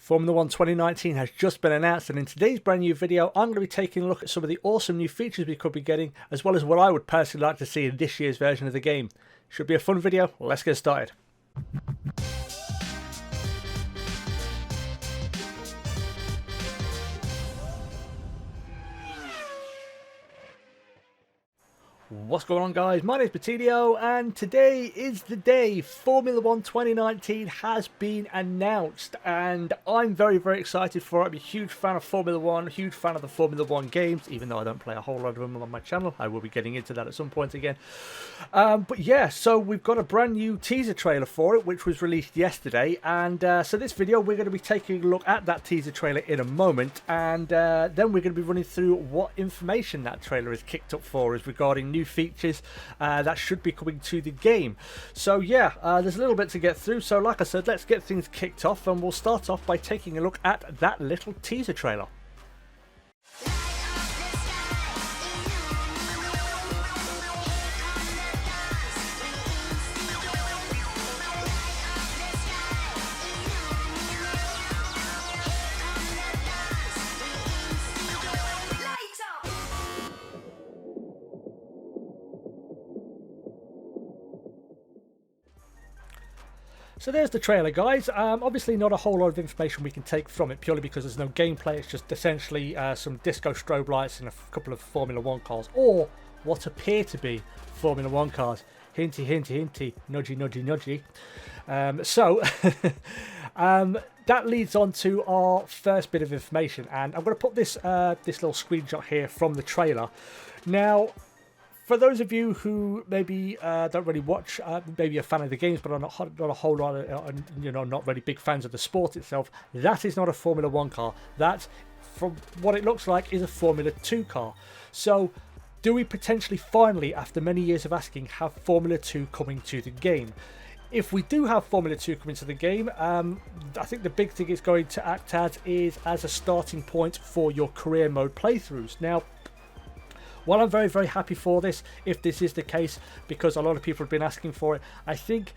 Formula 1 2019 has just been announced, and in today's brand new video I'm going to be taking a look at some of the awesome new features we could be getting, as well as what I would personally like to see in this year's version of the game. Should be a fun video. Let's get started. What's going on, guys? My name is Batilio, and today is the day. Formula 1 2019 has been announced, and I'm very excited for it. I'm a huge fan of Formula 1, huge fan of the Formula 1 games, even though I don't play a whole lot of them on my channel. I will be getting into that at some point again. But yeah, so we've got a brand new teaser trailer for it, which was released yesterday, and so this video we're going to be taking a look at that teaser trailer in a moment, and then we're going to be running through what information that trailer is kicked up for us regarding new features that should be coming to the game. So yeah, there's a little bit to get through, so like I said, let's get things kicked off, and we'll start off by taking a look at that little teaser trailer. So there's the trailer, guys. Obviously not a whole lot of information we can take from it, purely because there's no gameplay. It's just essentially some disco strobe lights and a couple of Formula 1 cars, or what appear to be Formula 1 cars. Hinty, hinty, hinty, nudgy, nudgy, nudgy. That leads on to our first bit of information, and I'm going to put this this little screenshot here from the trailer. Now, for those of you who maybe don't really watch, maybe a fan of the games, but are not a whole lot, not really big fans of the sport itself, that is not a Formula 1 car. That, from what it looks like, is a Formula 2 car. So, do we potentially finally, after many years of asking, have Formula 2 coming to the game? If we do have Formula 2 coming to the game, I think the big thing it's going to act as a starting point for your career mode playthroughs. Now, while I'm very happy for this, if this is the case, because a lot of people have been asking for it, I think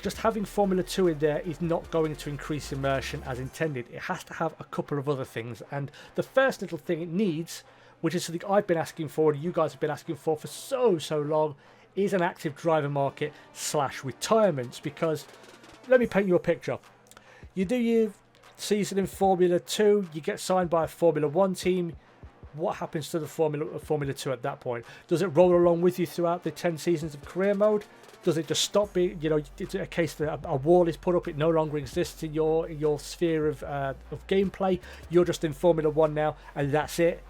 just having Formula 2 in there is not going to increase immersion as intended. It has to have a couple of other things, and the first little thing it needs, which is something I've been asking for and you guys have been asking for so long, is an active driver market / retirements. Because let me paint you a picture. You do your season in Formula 2, you get signed by a Formula 1 team. What happens to the Formula 2 at that point? Does it roll along with you throughout the 10 seasons of career mode? Does it just stop being, it's a case that a wall is put up, it no longer exists in your sphere of gameplay, you're just in Formula 1 now, and that's it?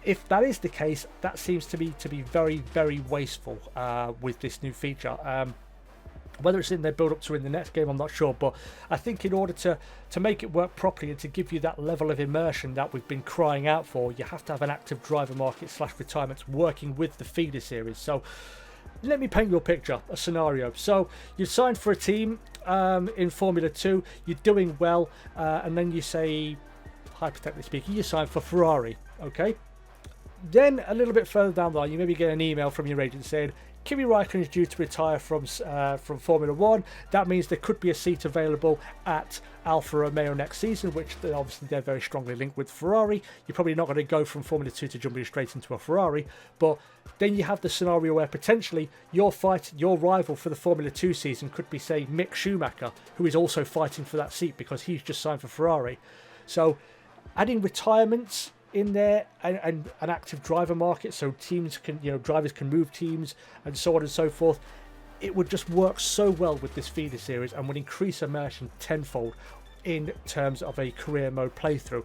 If that is the case, that seems to be very wasteful with this new feature. Whether it's in their build up to in the next game, I'm not sure, but I think in order to make it work properly and to give you that level of immersion that we've been crying out for, you have to have an active driver market / retirements working with the feeder series. So let me paint you a picture, a scenario. So you've signed for a team in Formula 2, you're doing well, and then you say, hypothetically speaking, you sign for Ferrari, okay? Then a little bit further down the line, you maybe get an email from your agent saying, Kimi Raikkonen is due to retire from Formula 1. That means there could be a seat available at Alfa Romeo next season, which obviously they're very strongly linked with Ferrari. You're probably not going to go from Formula 2 to jumping straight into a Ferrari, but then you have the scenario where potentially your rival for the Formula 2 season could be, say, Mick Schumacher, who is also fighting for that seat because he's just signed for Ferrari. So adding retirements in there and an active driver market, so teams can, drivers can move teams and so on and so forth, it would just work so well with this feeder series and would increase immersion tenfold in terms of a career mode playthrough.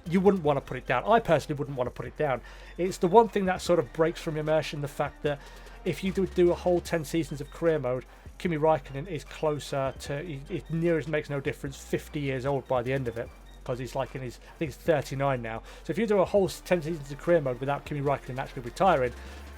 You wouldn't want to put it down. I personally wouldn't want to put it down. It's the one thing that sort of breaks from immersion, the fact that if you do a whole 10 seasons of career mode, Kimi Raikkonen is closer to, it near as makes no difference, 50 years old by the end of it. Because he's like in his, I think he's 39 now. So if you do a whole 10 seasons of career mode without Kimi Raikkonen actually retiring,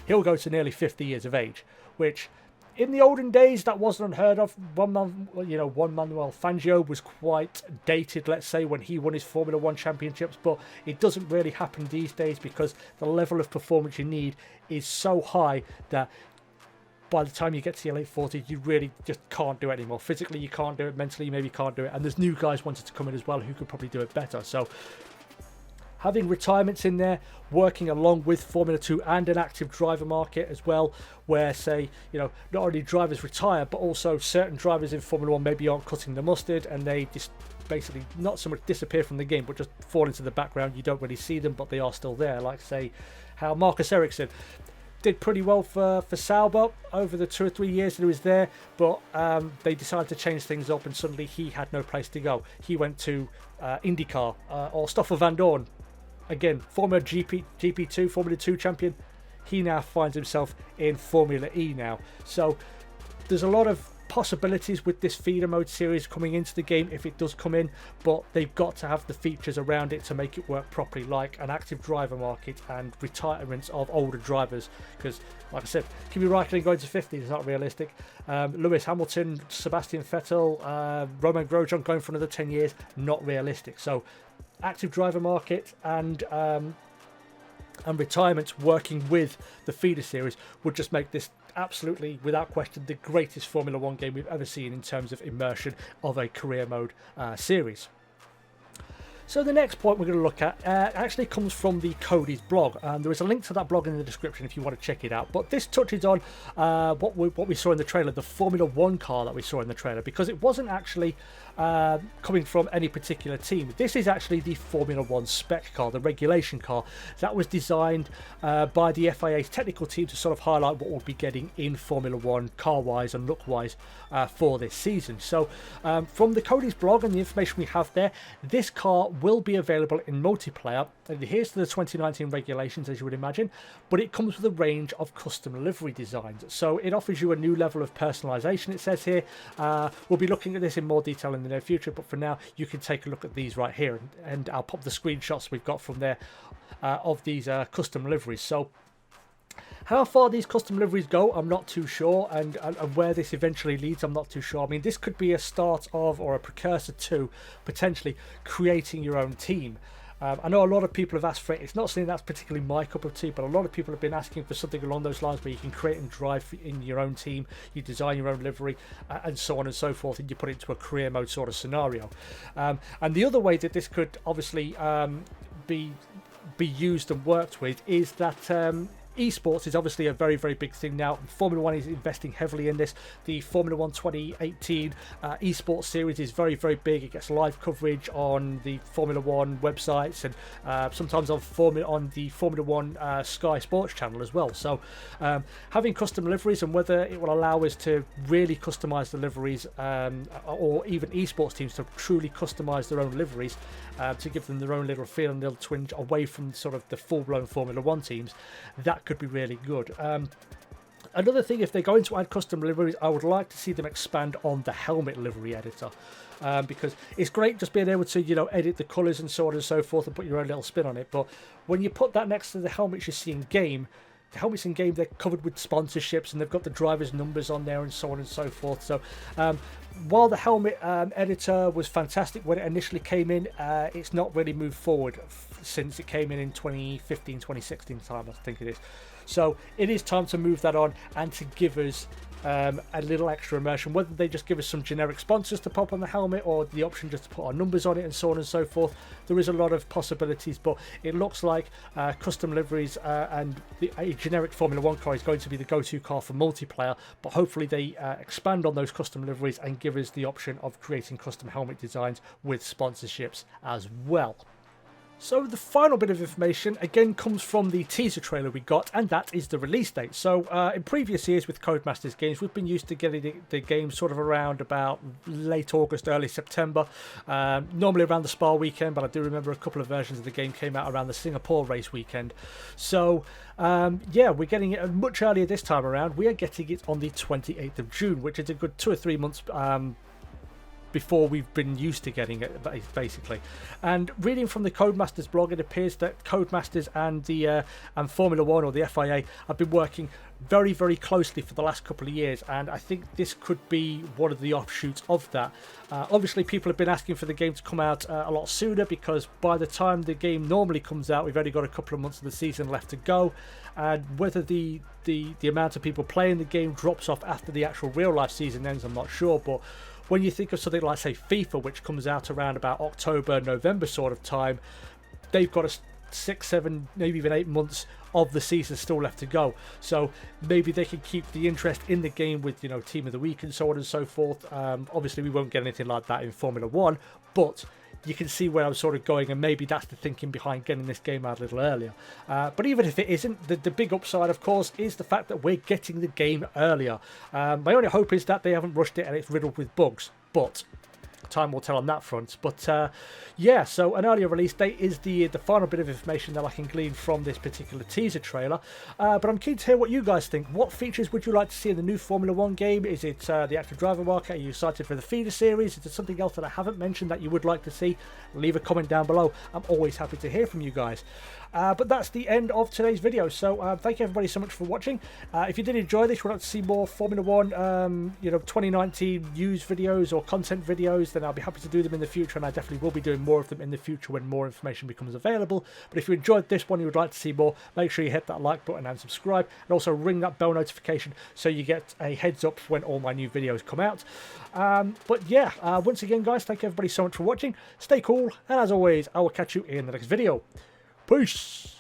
he'll go to nearly 50 years of age, which in the olden days that wasn't unheard of. Juan Manuel Fangio was quite dated, let's say, when he won his Formula 1 championships, but it doesn't really happen these days because the level of performance you need is so high that by the time you get to your late 40s, you really just can't do it anymore. Physically, you can't do it. Mentally, you maybe can't do it. And there's new guys wanting to come in as well who could probably do it better. So having retirements in there, working along with Formula 2 and an active driver market as well, where, say, not only drivers retire, but also certain drivers in Formula 1 maybe aren't cutting the mustard, and they just basically not so much disappear from the game, but just fall into the background. You don't really see them, but they are still there. Like, say, how Marcus Ericsson did pretty well for Sauber over the 2 or 3 years that he was there, but they decided to change things up, and suddenly he had no place to go. He went to IndyCar, or Stoffel Vandoorne. Again, former GP2, Formula 2 champion. He now finds himself in Formula E now. So there's a lot of possibilities with this feeder mode series coming into the game if it does come in, but they've got to have the features around it to make it work properly, like an active driver market and retirements of older drivers, because like I said, Kimi Raikkonen going to 50 is not realistic. Lewis Hamilton, Sebastian Vettel, Romain Grosjean going for another 10 years, not realistic. So active driver market and retirements working with the feeder series would just make this absolutely, without question, the greatest Formula 1 game we've ever seen in terms of immersion of a career mode series. So the next point we're going to look at actually comes from the Cody's blog, and there is a link to that blog in the description if you want to check it out. But this touches on what we saw in the trailer, the Formula 1 car that we saw in the trailer, because it wasn't actually coming from any particular team. This is actually the Formula 1 spec car, the regulation car, that was designed by the FIA's technical team to sort of highlight what we'll be getting in Formula 1 car-wise and look-wise for this season. So from the Cody's blog and the information we have there, this car will be available in multiplayer. It adheres to the 2019 regulations, as you would imagine, but it comes with a range of custom livery designs. So it offers you a new level of personalization, it says here. We'll be looking at this in more detail in the near future, but for now you can take a look at these right here, and I'll pop the screenshots we've got from there of these custom liveries. So how far these custom liveries go, I'm not too sure, and where this eventually leads, I'm not too sure. I mean, this could be a start of, or a precursor to, potentially creating your own team. I know a lot of people have asked for it. It's not something that's particularly my cup of tea, but a lot of people have been asking for something along those lines where you can create and drive in your own team, you design your own livery, and so on and so forth, and you put it into a career mode sort of scenario. And the other way that this could obviously be used and worked with is that esports is obviously a very, very big thing now. Formula 1 is investing heavily in this. The Formula 1 2018 esports series is very, very big. It gets live coverage on the Formula 1 websites, and sometimes on the Formula 1 Sky Sports channel as well. So having custom liveries, and whether it will allow us to really customize the liveries, or even esports teams to truly customize their own liveries, to give them their own little feel and little twinge away from sort of the full-blown Formula 1 teams, that could be really good. Another thing, if they're going to add custom liveries, I would like to see them expand on the helmet livery editor, because it's great just being able to, edit the colours and so on and so forth and put your own little spin on it. But when you put that next to the helmets you see in game, the helmets in game, they're covered with sponsorships and they've got the driver's numbers on there and so on and so forth. So while the helmet editor was fantastic when it initially came in, it's not really moved forward since it came in 2015, 2016 time, I think it is. So it is time to move that on and to give us a little extra immersion, whether they just give us some generic sponsors to pop on the helmet, or the option just to put our numbers on it and so on and so forth. There is a lot of possibilities, but it looks like custom liveries and a generic Formula 1 car is going to be the go-to car for multiplayer, but hopefully they expand on those custom liveries and give us the option of creating custom helmet designs with sponsorships as well. So the final bit of information again comes from the teaser trailer we got, and that is the release date. So in previous years with Codemasters games, we've been used to getting the game sort of around about late August, early September, normally around the Spa weekend, but I do remember a couple of versions of the game came out around the Singapore race weekend. So yeah, we're getting it much earlier this time around. We are getting it on the 28th of June, which is a good 2 or 3 months before we've been used to getting it, basically. And reading from the Codemasters blog, it appears that Codemasters and the and Formula One, or the FIA, have been working very, very closely for the last couple of years, and I think this could be one of the offshoots of that. Obviously, people have been asking for the game to come out a lot sooner, because by the time the game normally comes out, we've only got a couple of months of the season left to go, and whether the amount of people playing the game drops off after the actual real life season ends, I'm not sure. But when you think of something like, say, FIFA, which comes out around about October, November sort of time, they've got 6, 7, maybe even 8 months of the season still left to go. So maybe they can keep the interest in the game with, you know, Team of the Week and so on and so forth. Obviously, we won't get anything like that in Formula One, but you can see where I'm sort of going, and maybe that's the thinking behind getting this game out a little earlier. But even if it isn't, the big upside, of course, is the fact that we're getting the game earlier. My only hope is that they haven't rushed it and it's riddled with bugs, but time will tell on that front. But yeah, so an earlier release date is the final bit of information that I can glean from this particular teaser trailer. But I'm keen to hear what you guys think. What features would you like to see in the new Formula One game? Is it the active driver market? Are you excited for the feeder series? Is there something else that I haven't mentioned that you would like to see? Leave a comment down below. I'm always happy to hear from you guys. But that's the end of today's video. So thank you everybody so much for watching. If you did enjoy this, would like to see more Formula One, 2019 news videos or content videos, then I'll be happy to do them in the future, and I definitely will be doing more of them in the future when more information becomes available. But if you enjoyed this one, you would like to see more, make sure you hit that like button and subscribe, and also ring that bell notification so you get a heads up when all my new videos come out. But yeah, once again, guys, thank you everybody so much for watching. Stay cool, and as always, I will catch you in the next video. Peace!